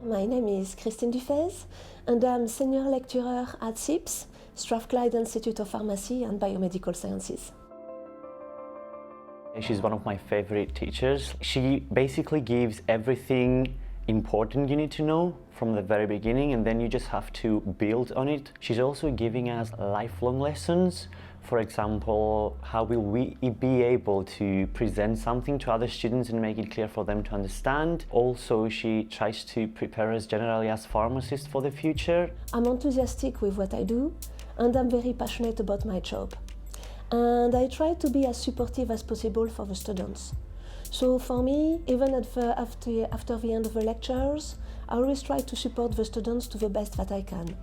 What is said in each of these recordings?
My name is Christine Dufez and I'm Senior Lecturer at SIPS, Strathclyde Institute of Pharmacy and Biomedical Sciences. She's one of my favorite teachers. She basically gives everything important you need to know from the very beginning, and then you just have to build on it. She's also giving us lifelong lessons. For example, how will we be able to present something to other students and make it clear for them to understand? Also, she tries to prepare us generally as pharmacists for the future. I'm enthusiastic with what I do and I'm very passionate about my job. And I try to be as supportive as possible for the students. So for me, even after the end of the lectures, I always try to support the students to the best that I can.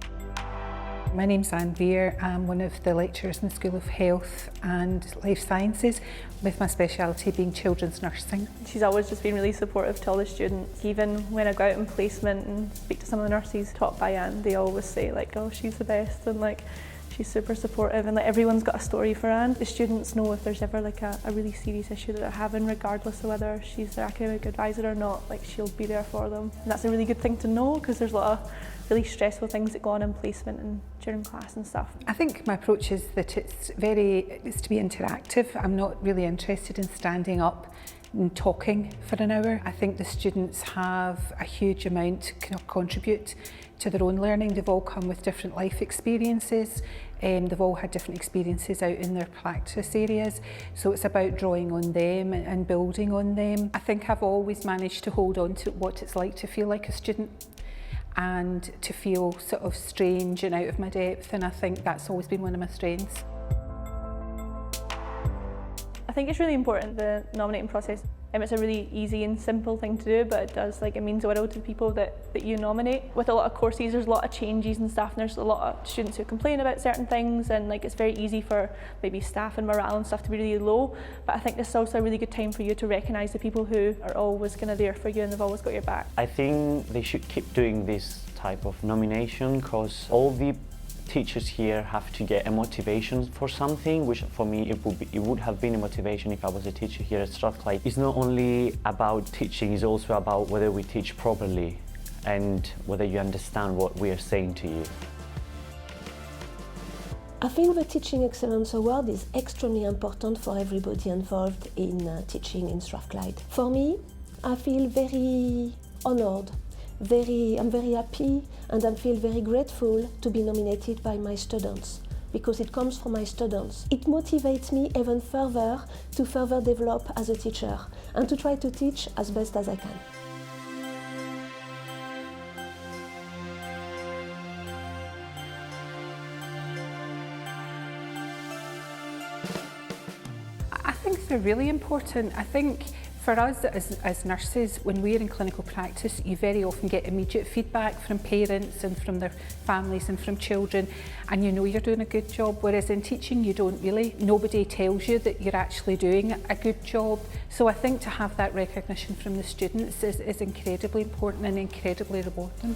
My name's Anne Veer. I'm one of the lecturers in the School of Health and Life Sciences, with my speciality being children's nursing. She's always just been really supportive to all the students. Even when I go out in placement and speak to some of the nurses taught by Anne, they always say like, oh, she's the best, and like, she's super supportive, and like everyone's got a story for Anne. The students know if there's ever like a really serious issue that they're having, regardless of whether she's their academic advisor or not, like she'll be there for them. And that's a really good thing to know, because there's a lot of really stressful things that go on in placement and during class and stuff. I think my approach is that it's to be interactive. I'm not really interested in standing up and talking for an hour. I think the students have a huge amount to contribute to their own learning. They've all come with different life experiences. They've all had different experiences out in their practice areas. So it's about drawing on them and building on them. I think I've always managed to hold on to what it's like to feel like a student and to feel sort of strange and out of my depth, and I think that's always been one of my strengths. I think it's really important, the nominating process. It's a really easy and simple thing to do, but it means a world to people that you nominate. With a lot of courses, there's a lot of changes and stuff, and there's a lot of students who complain about certain things, and like it's very easy for maybe staff and morale and stuff to be really low. But I think this is also a really good time for you to recognise the people who are always kind of there for you and they've always got your back. I think they should keep doing this type of nomination, because all the teachers here have to get a motivation for something, which for me it would have been a motivation if I was a teacher here at Strathclyde. It's not only about teaching, it's also about whether we teach properly and whether you understand what we are saying to you. I think the Teaching Excellence Award is extremely important for everybody involved in teaching in Strathclyde. For me, I feel very honoured. I'm very happy and I feel very grateful to be nominated by my students, because it comes from my students. It motivates me even further to further develop as a teacher and to try to teach as best as I can. I think they're really important. I think for us as nurses, when we're in clinical practice, you very often get immediate feedback from parents and from their families and from children, and you know you're doing a good job, whereas in teaching you don't really. Nobody tells you that you're actually doing a good job. So I think to have that recognition from the students is incredibly important and incredibly rewarding.